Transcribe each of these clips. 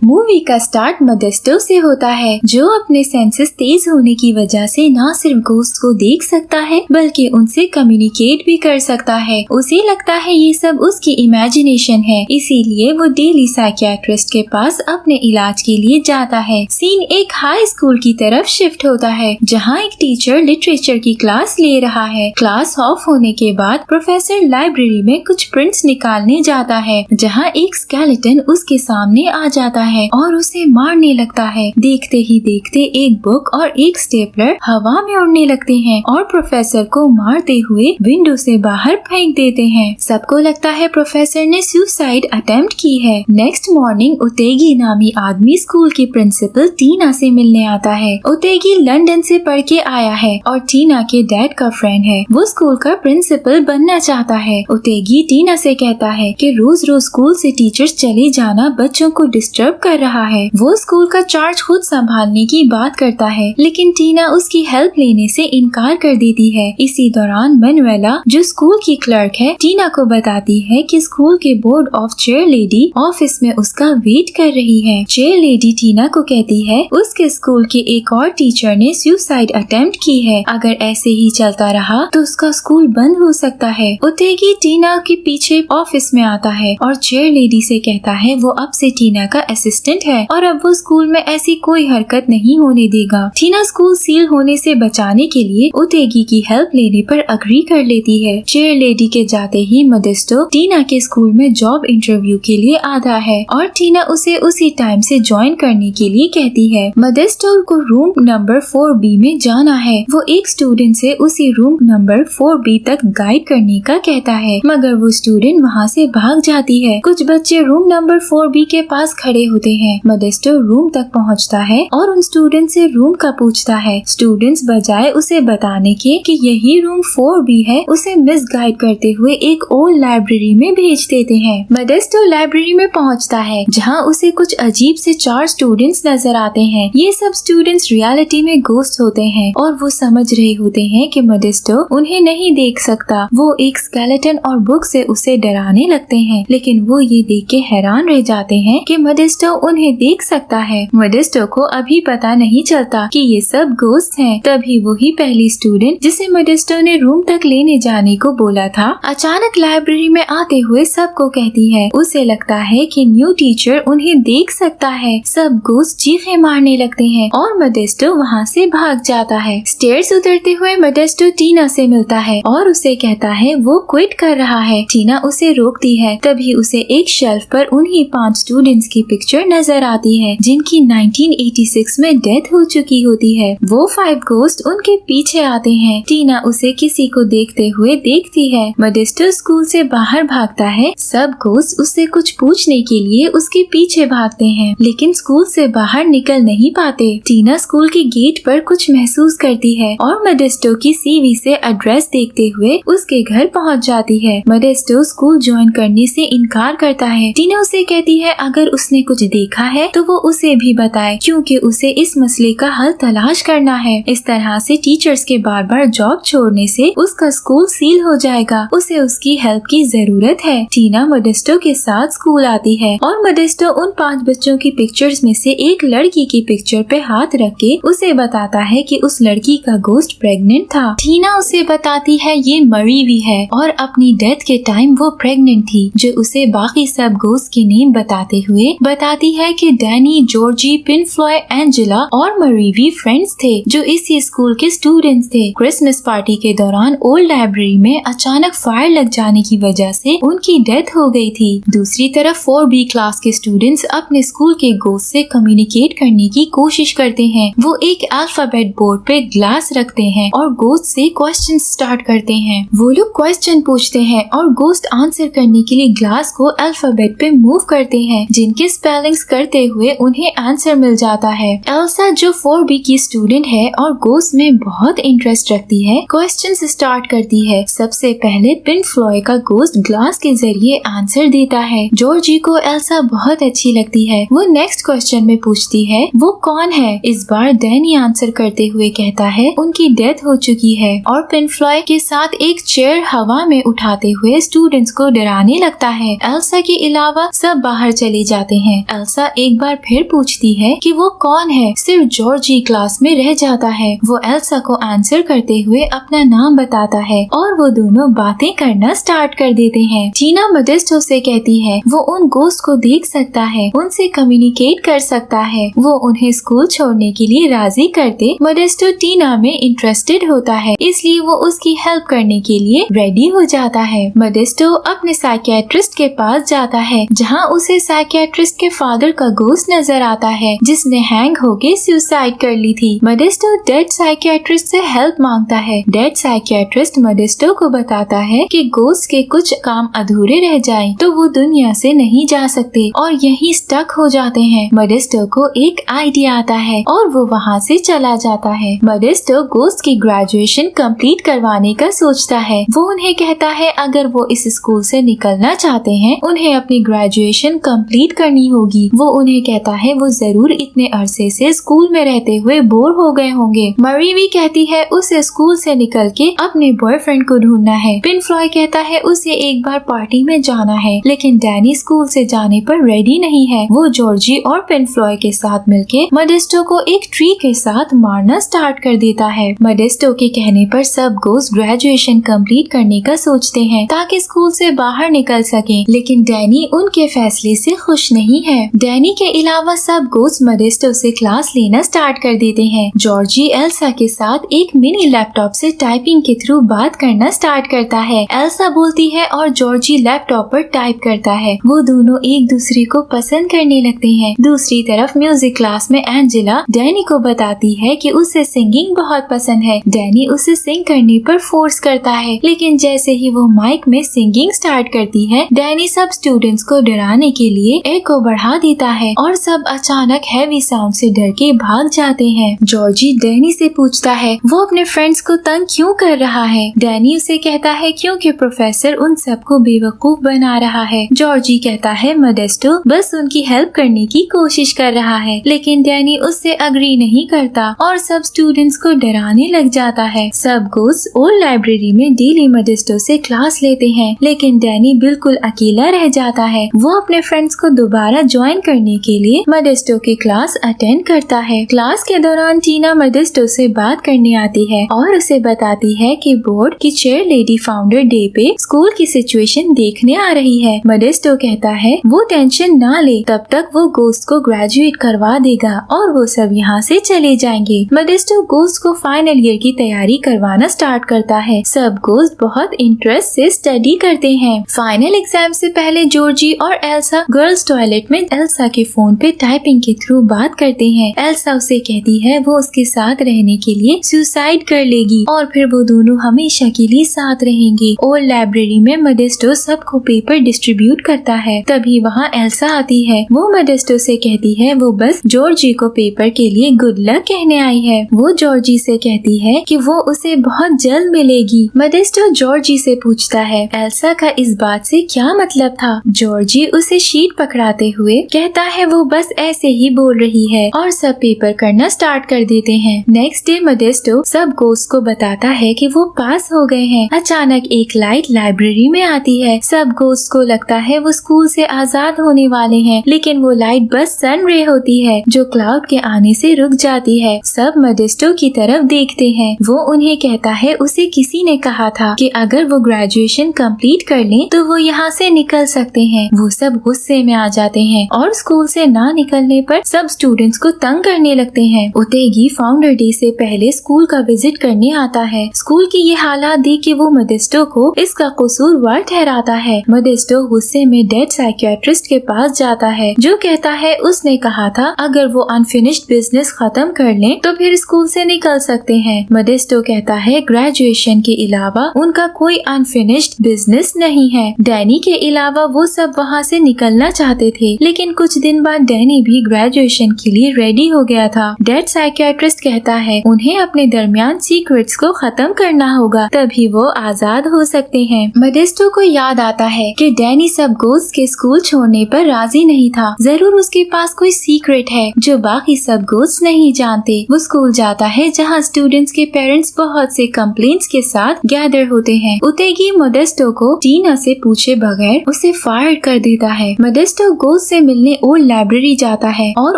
Movie का start मोदेस्टो से होता है, जो अपने सेंसेस तेज होने की वजह से न सिर्फ गोस्ट को देख सकता है बल्कि उनसे कम्युनिकेट भी कर सकता है। उसे लगता है ये सब उसकी इमेजिनेशन है, इसीलिए वो डेली साइकियाट्रिस्ट के पास अपने इलाज के लिए जाता है। सीन एक हाई स्कूल की तरफ शिफ्ट होता है, जहाँ एक टीचर लिटरेचर की क्लास ले रहा है। क्लास ऑफ होने के बाद प्रोफेसर लाइब्रेरी में कुछ प्रिंट्स निकालने जाता है, जहाँ एक स्केलेटन उसके सामने आ जाता है और उसे मारने लगता है। देखते ही देखते एक बुक और एक स्टेपलर हवा में उड़ने लगते हैं और प्रोफेसर को मारते हुए विंडो से बाहर फेंक देते हैं। सबको लगता है प्रोफेसर ने सुसाइड अटेम्प्ट की है। नेक्स्ट मॉर्निंग उतेगी नामी आदमी स्कूल की प्रिंसिपल टीना से मिलने आता है। उतेगी लंदन से पढ़ के आया है और टीना के डैड का फ्रेंड है। वो स्कूल का प्रिंसिपल बनना चाहता है। उतेगी टीना से कहता है कि रोज रोज स्कूल से टीचर्स चले जाना बच्चों को डिस्टर्ब कर रहा है। वो स्कूल का चार्ज खुद संभालने की बात करता है, लेकिन टीना उसकी हेल्प लेने से इनकार कर देती है। इसी दौरान मैनुएला, जो स्कूल की क्लर्क है, टीना को बताती है कि स्कूल के board of chair lady office में उसका वेट कर रही है। चेयर लेडी टीना को कहती है उसके स्कूल के एक और टीचर ने सुसाइड अटेम्प्ट की है। अगर ऐसे ही चलता रहा तो उसका स्कूल बंद हो सकता है। उतेगी टीना के पीछे ऑफिस में आता है और चेयर लेडी से कहता है वो अब से टीना का असिस्टेंट है और अब वो स्कूल में ऐसी कोई हरकत नहीं होने देगा। टीना स्कूल सील होने से बचाने के लिए उतेगी की हेल्प लेने पर अग्री कर लेती है। चेयर लेडी के जाते ही मोदेस्टो टीना के स्कूल में जॉब इंटरव्यू के लिए आता है और टीना उसे उसी टाइम से ज्वाइन करने के लिए कहती है। मोदेस्टो को रूम नंबर 4B में जाना है। वो एक स्टूडेंट से उसी रूम नंबर 4B तक गाइड करने का कहता है, मगर वो स्टूडेंट वहाँ से भाग जाती है। कुछ बच्चे रूम नंबर 4B के पास खड़े होते हैं। मोदेस्टो रूम तक पहुँचता है और उन स्टूडेंट से रूम का पूछता है। स्टूडेंट्स बजाय उसे बताने के कि यही रूम 4B है, उसे मिसगाइड करते हुए एक ओल्ड लाइब्रेरी में भेज देते हैं। मोदेस्टो लाइब्रेरी में पहुँचता है, जहाँ उसे कुछ अजीब से 4 स्टूडेंट्स नजर आते हैं। ये सब स्टूडेंट्स रियलिटी में गोस्ट होते हैं और वो समझ रहे होते हैं कि मोदेस्टो उन्हें नहीं देख सकता। वो एक स्केलेटन और बुक से उसे डराने लगते हैं, लेकिन वो ये देख के हैरान रह जाते हैं कि मोदेस्टो उन्हें देख सकता है। मोदेस्टो को अभी पता नहीं चलता कि ये सब गोस्ट हैं। तभी वही पहली स्टूडेंट जिसे मोदेस्टो ने रूम तक लेने जाने को बोला था, अचानक लाइब्रेरी में आते हुए सबको कहती है उसे लगता है कि न्यू टीचर उन्हें देख सकता है। सब गोस्ट चीखें मारने लगते हैं और मोदेस्टो वहाँ से भाग जाता है। स्टेयर्स उतरते हुए मोदेस्टो टीना से मिलता है और उसे कहता है वो क्विट कर रहा है। टीना उसे रोकती है। तभी उसे एक शेल्फ पर उन्हीं 5 स्टूडेंट्स की पिक्चर नजर आती है, जिनकी 1986 में डेथ हो चुकी होती है। वो 5 गोस्ट उनके पीछे आते हैं। टीना उसे किसी को देखते हुए देखती है। मोदेस्टो स्कूल से बाहर भागता है। सब गोस्ट उससे कुछ पूछने के लिए उसके पीछे भागते हैं, लेकिन स्कूल से बाहर निकल नहीं पाते। टीना स्कूल के गेट पर कुछ महसूस करती है और मोदेस्टो की सीवी से एड्रेस देखते हुए उसके घर पहुंच जाती है। मोदेस्टो स्कूल ज्वाइन करने से इनकार करता है। टीना उसे कहती है अगर उसने कुछ देखा है तो वो उसे भी बताए, क्योंकि उसे इस मसले का हल तलाश करना है। इस तरह से टीचर्स के बार बार जॉब छोड़ने से उसका स्कूल सील हो जाएगा। उसे उसकी हेल्प की जरूरत है। टीना मोदेस्टो के साथ स्कूल आती है और मोदेस्टो उन 5 बच्चों की पिक्चर्स में से एक लड़की की पिक्चर पे हाथ रख के उसे बताता है कि उस लड़की का गोस्ट प्रेग्नेंट था। टीना उसे बताती है ये मरी हुई है और अपनी डेथ के टाइम वो प्रेग्नेंट थी, जो उसे बाकी सब गोस्ट के नेम बताते हुए बताती है कि डैनी, जॉर्जी, पिनफ्लॉय, एंजेला और मरीवी फ्रेंड्स थे जो इसी स्कूल के स्टूडेंट्स थे। क्रिसमस पार्टी के दौरान ओल्ड लाइब्रेरी में अचानक फायर लग जाने की वजह से उनकी डेथ हो गई थी। दूसरी तरफ 4B क्लास के स्टूडेंट्स अपने स्कूल के गोस्ट से कम्युनिकेट करने की कोशिश करते हैं। वो एक अल्फाबेट बोर्ड पे ग्लास रखते हैं और गोस्ट से क्वेश्चन स्टार्ट करते हैं। वो लोग क्वेश्चन पूछते हैं और गोस्ट आंसर करने के लिए ग्लास को अल्फाबेट पे मूव करते हैं, जिनके स्पेलिंग्स करते हुए उन्हें आंसर मिल जाता है। एल्सा, जो 4B की स्टूडेंट है और गोस्ट में बहुत इंटरेस्ट रखती है, क्वेश्चंस स्टार्ट करती है। सबसे पहले पिनफ्लॉय का गोस्ट ग्लास के जरिए आंसर देता है। जॉर्जी को एल्सा बहुत अच्छी लगती है। वो नेक्स्ट क्वेश्चन में पूछती है वो कौन है। इस बार डैनी आंसर करते हुए कहता है उनकी डेथ हो चुकी है और पिनफ्लॉय के साथ एक चेयर हवा में उठाते हुए स्टूडेंट्स को डराने लगता है। एल्सा के अलावा सब बाहर चले जाते हैं। एल्सा एक बार फिर पूछती है कि वो कौन है। सिर्फ जॉर्जी क्लास में रह जाता है। वो एल्सा को आंसर करते हुए अपना नाम बताता है और वो दोनों बातें करना स्टार्ट कर देते हैं। टीना मोडेस्टो से कहती है वो उन गोस्ट को देख सकता है, उनसे कम्युनिकेट कर सकता है। वो उन्हें स्कूल छोड़ने के लिए राजी करते मोडेस्टो टीना में इंटरेस्टेड होता है, इसलिए वो उसकी हेल्प करने के लिए रेडी हो जाता है। मोडेस्टो अपने साइकियाट्रिस्ट के पास जाता है, जहाँ उसे साइकियाट्रिस्ट के फादर का गोस्ट नजर आता है, जिसने हैंग होके सुसाइड कर ली थी। मोडेस्टो डेड साइकियाट्रिस्ट से हेल्प मांगता है। डेड साइकियाट्रिस्ट मोडेस्टो को बताता है कि गोस्ट के कुछ काम अधूरे रह जाएं, तो वो दुनिया से नहीं जा सकते और यहीं स्टक हो जाते हैं। मोडेस्टो को एक आइडिया आता है और वो वहाँ से चला जाता है। मोडेस्टो गोस्ट की ग्रेजुएशन कंप्लीट करवाने का सोचता है। वो उन्हें कहता है अगर वो इस स्कूल से निकलना चाहते हैं, उन्हें अपनी ग्रेजुएशन कंप्लीट करनी होगी। वो उन्हें कहता है वो जरूर इतने अरसे से स्कूल में रहते हुए बोर हो गए होंगे। मरी भी कहती है उसे स्कूल से निकल के अपने बॉयफ्रेंड को ढूंढना है। पिन फ्लॉय कहता है उसे एक बार पार्टी में जाना है, लेकिन डैनी स्कूल से जाने पर रेडी नहीं है। वो जॉर्जी और पिन फ्लॉय के साथ मिलके मोडेस्टो को एक ट्री के साथ मारना स्टार्ट कर देता है। मोडेस्टो के कहने पर सब गोस्ट ग्रेजुएशन कंप्लीट करने का सोचते हैं ताकि स्कूल से बाहर निकल सकें, लेकिन डैनी उनके फैसले से खुश नहीं है। डैनी के अलावा सब गोस्ट मोडेस्टो से क्लास लेना स्टार्ट कर देते हैं। जॉर्जी एल्सा के साथ एक मिनी लैपटॉप से टाइपिंग के थ्रू बात करना स्टार्ट करता है। एल्सा बोलती है और जॉर्जी लैपटॉप पर टाइप करता है। वो दोनों एक दूसरे को पसंद करने लगते हैं। दूसरी तरफ म्यूजिक क्लास में एंजेला डैनी को बताती है कि उसे सिंगिंग बहुत पसंद है। डैनी उसे सिंग करने पर फोर्स करता है, लेकिन जैसे ही वो माइक में सिंगिंग स्टार्ट करती है, डैनी सब स्टूडेंट्स को डराने के लिए एको बढ़ा देता है और सब अचानक हैवी साउंड से डर के भाग जाते हैं। जॉर्जी डैनी से पूछता है वो अपने फ्रेंड्स को तंग क्यों कर रहा है। डैनी उसे कहता है क्योंकि प्रोफेसर उन सबको बेवकूफ बना रहा है। जॉर्जी कहता है मोडेस्टो बस उनकी हेल्प करने की कोशिश कर रहा है, लेकिन डैनी उससे अग्री नहीं करता और सब स्टूडेंट्स को डराने लग जाता है। सब गोस्ट ओल्ड लाइब्रेरी में डेली मोडेस्टो से क्लास लेते हैं, लेकिन डैनी बिल्कुल अकेला रह जाता है। वो अपने फ्रेंड्स को दोबारा ज्वाइन करने के लिए मोडेस्टो की क्लास अटेंड करता है। क्लास के दौरान टीना मोडेस्टो से बात करने आती है और उसे बताती है कि बोर्ड की चेयर लेडी फाउंडर डे पे स्कूल की सिचुएशन देखने आ रही है। मोडेस्टो कहता है वो टेंशन ना ले, तब तक वो गोस्ट को ग्रेजुएट करवा देगा और वो सब यहाँ से चले जाएंगे। मोडेस्टो गोस्ट को फाइनल ईयर की तैयारी करवाना स्टार्ट करता है। सब गोस्ट बहुत इंटरेस्ट से स्टडी करते हैं। फाइनल एग्जाम से पहले जॉर्जी और एल्सा गर्ल्स टॉयलेट में एल्सा के फोन पे टाइपिंग के थ्रू बात करते हैं। एल्सा उसे कहती है वो उसके साथ रहने के लिए सुसाइड कर लेगी और फिर वो दोनों हमेशा के लिए साथ रहेंगे। ओल्ड लाइब्रेरी में मोडेस्टो सबको पेपर डिस्ट्रीब्यूट करता है। तभी वहाँ एल्सा आती है। वो मोडेस्टो से कहती है वो बस जॉर्जी को पेपर के लिए गुड लक कहने आई है। वो जॉर्जी से कहती है कि वो उसे बहुत जल्द मिलेगी। मोडेस्टो जॉर्जी से पूछता है एल्सा का इस बात से क्या मतलब था। जॉर्जी उसे शीट पकड़ाते हुए कहता है वो बस ऐसे ही बोल रही है और सब पेपर करना स्टार्ट कर देते हैं। नेक्स्ट डे मोडेस्टो सब गोस्ट को बताता है कि वो पास हो गए हैं। अचानक एक लाइट लाइब्रेरी में आती है। सब गोस्ट को लगता है वो स्कूल से आजाद होने वाले हैं, लेकिन वो लाइट बस सन रे होती है जो क्लाउड के आने से रुक जाती है। सब मोडेस्टो की तरफ देखते हैं। वो उन्हें कहता है उसे किसी ने कहा था कि अगर वो ग्रेजुएशन कंप्लीट कर लें तो वो यहाँ से निकल सकते हैं। वो सब गुस्से में आ जाते हैं और स्कूल से ना निकलने पर सब स्टूडेंट्स को तंग करने लगते हैं। उतेगी फाउंडर डे से पहले स्कूल का विजिट करने आता है। स्कूल की ये हालात देख के वो मोडेस्टो को इसका कसूरवार ठहराता है। मोडेस्टो गुस्से में डेड साइकियाट्रिस्ट के पास जाता है, जो कहता है उसने कहा था अगर वो अनफिनिश्ड बिजनेस खत्म कर लें तो फिर स्कूल से निकल सकते हैं। मोडेस्टो कहता है ग्रेजुएशन के अलावा उनका कोई अनफिनिश्ड बिजनेस नहीं है। डैनी के अलावा वो सब वहाँ से निकलना चाहते थे, लेकिन कुछ दिन बाद डैनी भी ग्रेजुएशन के लिए रेडी हो गया था। डेड साइकियाट्रिस्ट कहता है उन्हें अपने दरमियान सीक्रेट्स को खत्म करना होगा, तभी वो आजाद हो सकते हैं। मोडेस्टो को याद आता है कि डैनी सब गोस्ट के स्कूल छोड़ने पर राजी नहीं था। जरूर उसके पास कोई सीक्रेट है जो बाकी सब गोस्ट नहीं जानते। वो स्कूल जाता है जहाँ स्टूडेंट्स के पेरेंट्स बहुत से कंप्लेंट्स के साथ गैदर होते हैं। उतेगी मोडेस्टो को टीना से पूछे बगैर उसे फायर कर देता है। मोडेस्टो गोस्ट से से मिलने ओल्ड लाइब्रेरी जाता है और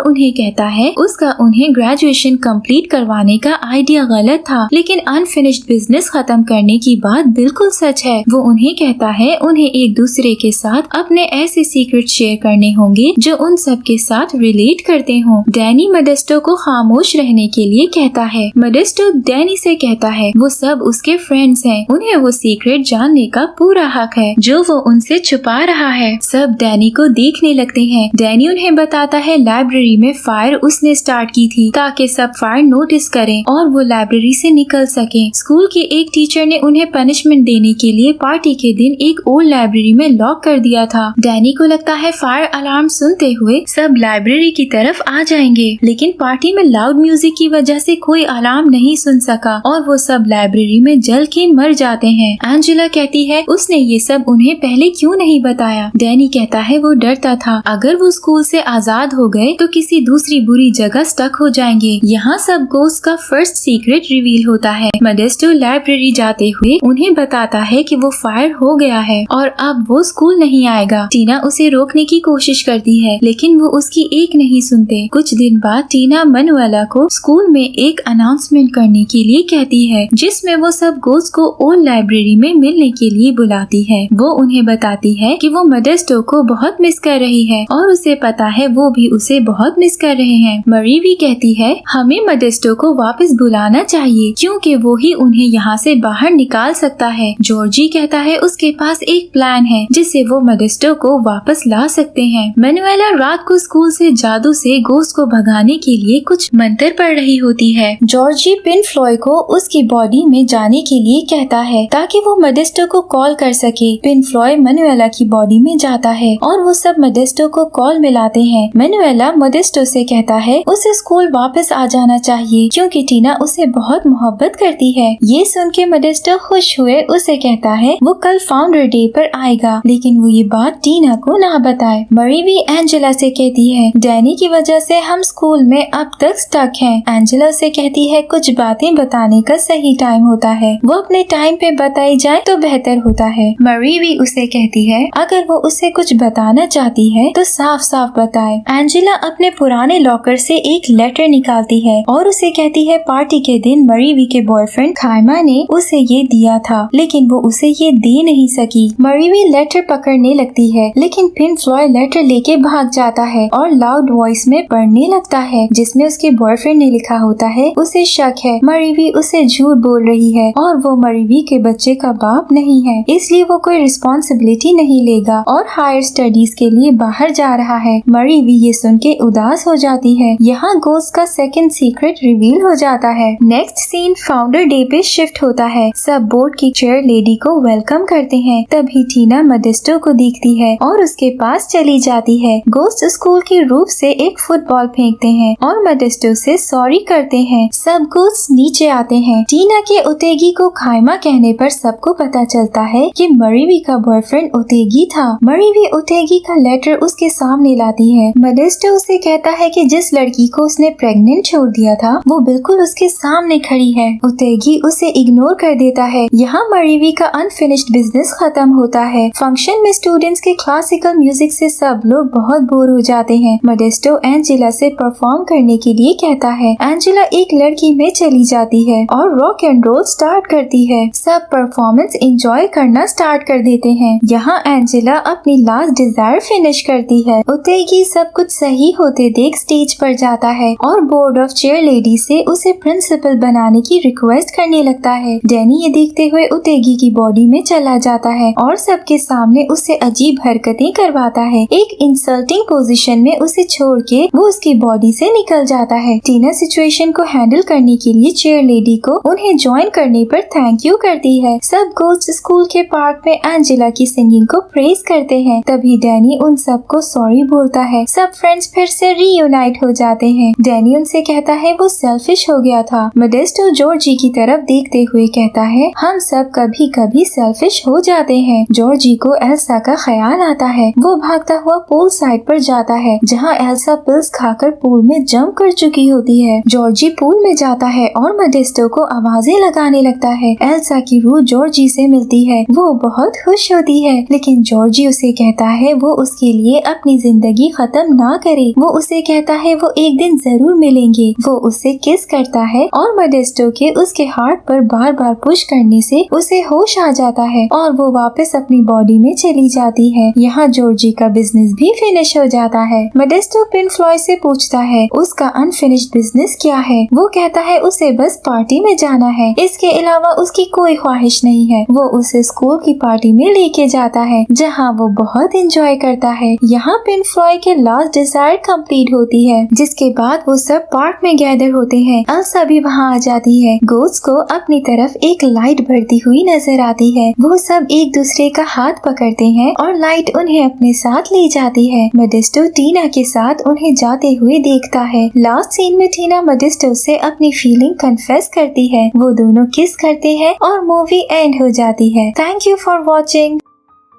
उन्हें कहता है उसका उन्हें ग्रेजुएशन कंप्लीट करवाने का आइडिया गलत था, लेकिन अनफिनिश्ड बिजनेस खत्म करने की बात बिल्कुल सच है। वो उन्हें कहता है उन्हें एक दूसरे के साथ अपने ऐसे सीक्रेट शेयर करने होंगे जो उन सब के साथ रिलेट करते हों। डैनी मोडेस्टो को खामोश रहने के लिए कहता है। मोडेस्टो डैनी से कहता है वो सब उसके फ्रेंड्स हैं, उन्हें वो सीक्रेट जानने का पूरा हक है जो वो उनसे छुपा रहा है। सब डैनी को देखने लगते हैं। डैनी उन्हें बताता है लाइब्रेरी में फायर उसने स्टार्ट की थी ताकि सब फायर नोटिस करें और वो लाइब्रेरी से निकल सके। स्कूल के एक टीचर ने उन्हें पनिशमेंट देने के लिए पार्टी के दिन एक ओल्ड लाइब्रेरी में लॉक कर दिया था। डैनी को लगता है फायर अलार्म सुनते हुए सब लाइब्रेरी की तरफ आ जाएंगे, लेकिन पार्टी में लाउड म्यूजिक की वजह से कोई अलार्म नहीं सुन सका और वो सब लाइब्रेरी में जल के मर जाते हैं। एंजेला कहती है उसने ये सब उन्हें पहले क्यों नहीं बताया। डैनी कहता है वो डरता था अगर वो स्कूल से आजाद हो गए तो किसी दूसरी बुरी जगह स्टक हो जाएंगे। यहाँ सब गोस्ट का फर्स्ट सीक्रेट रिवील होता है। मोडेस्टो लाइब्रेरी जाते हुए उन्हें बताता है कि वो फायर हो गया है और अब वो स्कूल नहीं आएगा। टीना उसे रोकने की कोशिश करती है लेकिन वो उसकी एक नहीं सुनते। कुछ दिन बाद टीना मनुएला को स्कूल में एक अनाउंसमेंट करने के लिए कहती है जिसमें वो सब गोस्ट को ओल्ड लाइब्रेरी में मिलने के लिए बुलाती है। वो उन्हें बताती है कि वो मोडेस्टो को बहुत मिस कर रही है और उसे पता है वो भी उसे बहुत मिस कर रहे हैं। मरी भी कहती है हमें मोडेस्टो को वापस बुलाना चाहिए क्योंकि वो ही उन्हें यहाँ से बाहर निकाल सकता है। जॉर्जी कहता है उसके पास एक प्लान है जिससे वो मोडेस्टो को वापस ला सकते हैं। मनुएला रात को स्कूल से जादू से गोस्ट को भगाने के लिए कुछ मंत्र पढ़ रही होती है। जॉर्जी पिन फ्लॉय को उसकी बॉडी में जाने के लिए कहता है ताकि वो मोडेस्टो को कॉल कर सके। पिन फ्लॉय मनुएला की बॉडी में जाता है और वो सब मोडेस्टो को कॉल मिलाते हैं। मनुएला मोडेस्टो से कहता है उसे स्कूल वापस आ जाना चाहिए क्योंकि टीना उसे बहुत मोहब्बत करती है। ये सुन के मोडेस्टो खुश हुए उसे कहता है वो कल फाउंडर डे पर आएगा, लेकिन वो ये बात टीना को ना बताए। मरी भी एंजेला से कहती है डैनी की वजह से हम स्कूल में अब तक स्टक हैं। एंजेला से कहती है कुछ बातें बताने का सही टाइम होता है, वो अपने टाइम पे बताई जाए तो बेहतर होता है। मरी भी उसे कहती है अगर वो उसे कुछ बताना चाहती है तो साफ साफ बताए। एंजेला अपने पुराने लॉकर से एक लेटर निकालती है और उसे कहती है पार्टी के दिन मरीवी के बॉयफ्रेंड खाइमा ने उसे ये दिया था, लेकिन वो उसे ये दे नहीं सकी। मरीवी लेटर पकड़ने लगती है लेकिन पिन फ्लॉय लेटर लेके भाग जाता है और लाउड वॉइस में पढ़ने लगता है जिसमें उसके बॉयफ्रेंड ने लिखा होता है उसे शक है मरीवी उसे झूठ बोल रही है और वो मरीवी के बच्चे का बाप नहीं है, इसलिए वो कोई रिस्पॉन्सिबिलिटी नहीं लेगा और हायर स्टडीज के लिए बाहर जा रहा है। मरीवी ये सुन के उदास हो जाती है। यहाँ गोस्ट का सेकंड सीक्रेट रिवील हो जाता है। नेक्स्ट सीन फाउंडर डे पे शिफ्ट होता है। सब बोर्ड की चेयर लेडी को वेलकम करते हैं। तभी टीना मोडेस्टो को देखती है और उसके पास चली जाती है। गोस्ट स्कूल के रूफ से एक फुटबॉल फेंकते हैं और मोडेस्टो से सॉरी करते हैं। सब गोस्ट नीचे आते हैं। टीना के उतेगी को खाइमा कहने पर सबको पता चलता है कि मरीवी का बॉयफ्रेंड उतेगी था। मरीवी उतेगी का लेटर उसके सामने लाती है। मोडेस्टो उसे कहता है कि जिस लड़की को उसने प्रेग्नेंट छोड़ दिया था वो बिल्कुल उसके सामने खड़ी है। उतेगी उसे इग्नोर कर देता है। यहाँ मरीवी का अनफिनिश्ड बिजनेस खत्म होता है। फंक्शन में स्टूडेंट्स के क्लासिकल म्यूजिक से सब लोग बहुत बोर हो जाते हैं। मोडेस्टो एंजेला से परफॉर्म करने के लिए कहता है। एंजेला एक लड़की में चली जाती है और रॉक एंड रोल स्टार्ट करती है। सब परफॉर्मेंस एंजॉय करना स्टार्ट कर देते हैं। यहाँ एंजेला अपनी लास्ट डिजायर फिनिश करती है। उतेगी सब कुछ सही होते देख स्टेज पर जाता है और बोर्ड ऑफ चेयर लेडी से उसे प्रिंसिपल बनाने की रिक्वेस्ट करने लगता है। डैनी ये देखते हुए उतेगी की बॉडी में चला जाता है और सबके सामने उससे अजीब हरकतें करवाता है। एक इंसल्टिंग पोजीशन में उसे छोड़ के वो उसकी बॉडी से निकल जाता है। टीना सिचुएशन को हैंडल करने के लिए चेयर लेडी को उन्हें ज्वाइन करने पर थैंक यू करती है। सब गोस्ट स्कूल के पार्क में एंजेला की सिंगिंग को प्रेज करते हैं। तभी डैनी उन सबको सॉरी बोलता है। सब फ्रेंड्स फिर से रीयूनाइट हो जाते हैं। डैनी उनसे कहता है वो सेल्फिश हो गया था। मोडेस्टो जॉर्जी की तरफ देखते हुए कहता है हम सब कभी कभी सेल्फिश हो जाते हैं। जॉर्जी को एल्सा का ख्याल आता है। वो भागता हुआ पूल साइड पर जाता है जहाँ एल्सा पिल्स खाकर पूल में जंप कर चुकी होती है। जॉर्जी पूल में जाता है और मोडेस्टो को आवाजें लगाने लगता है। एल्सा की रूह जॉर्जी से मिलती है। वो बहुत खुश होती है लेकिन जॉर्जी उसे कहता है वो उसके लिए अपनी जिंदगी खत्म ना करे। वो उसे कहता है वो एक दिन जरूर मिलेंगे। वो उससे किस करता है और मोडेस्टो के उसके हार्ट पर बार बार पुश करने से उसे होश आ जाता है और वो वापस अपनी बॉडी में चली जाती है। यहाँ जॉर्जी का बिजनेस भी फिनिश हो जाता है। मोडेस्टो पिन फ्लॉयड से पूछता है उसका अनफिनिश्ड बिजनेस क्या है। वो कहता है उसे बस पार्टी में जाना है, इसके अलावा उसकी कोई ख्वाहिश नहीं है। वो उसे स्कूल की पार्टी में लेके जाता है जहाँ वो बहुत एंजॉय करता है। यहाँ पिन फ्लॉयड के लास्ट डिजायर कंप्लीट होती है, जिसके बाद वो सब पार्क में गैदर होते हैं। एल्सा भी वहाँ आ जाती है। गोस्ट को अपनी तरफ एक लाइट बढ़ती हुई नजर आती है। वो सब एक दूसरे का हाथ पकड़ते हैं और लाइट उन्हें अपने साथ ले जाती है। मोडेस्टो टीना के साथ उन्हें जाते हुए देखता है। लास्ट सीन में टीना मोडेस्टो से अपनी फीलिंग कन्फेस करती है। वो दोनों किस करते हैं और मूवी एंड हो जाती है। Thank you for watching.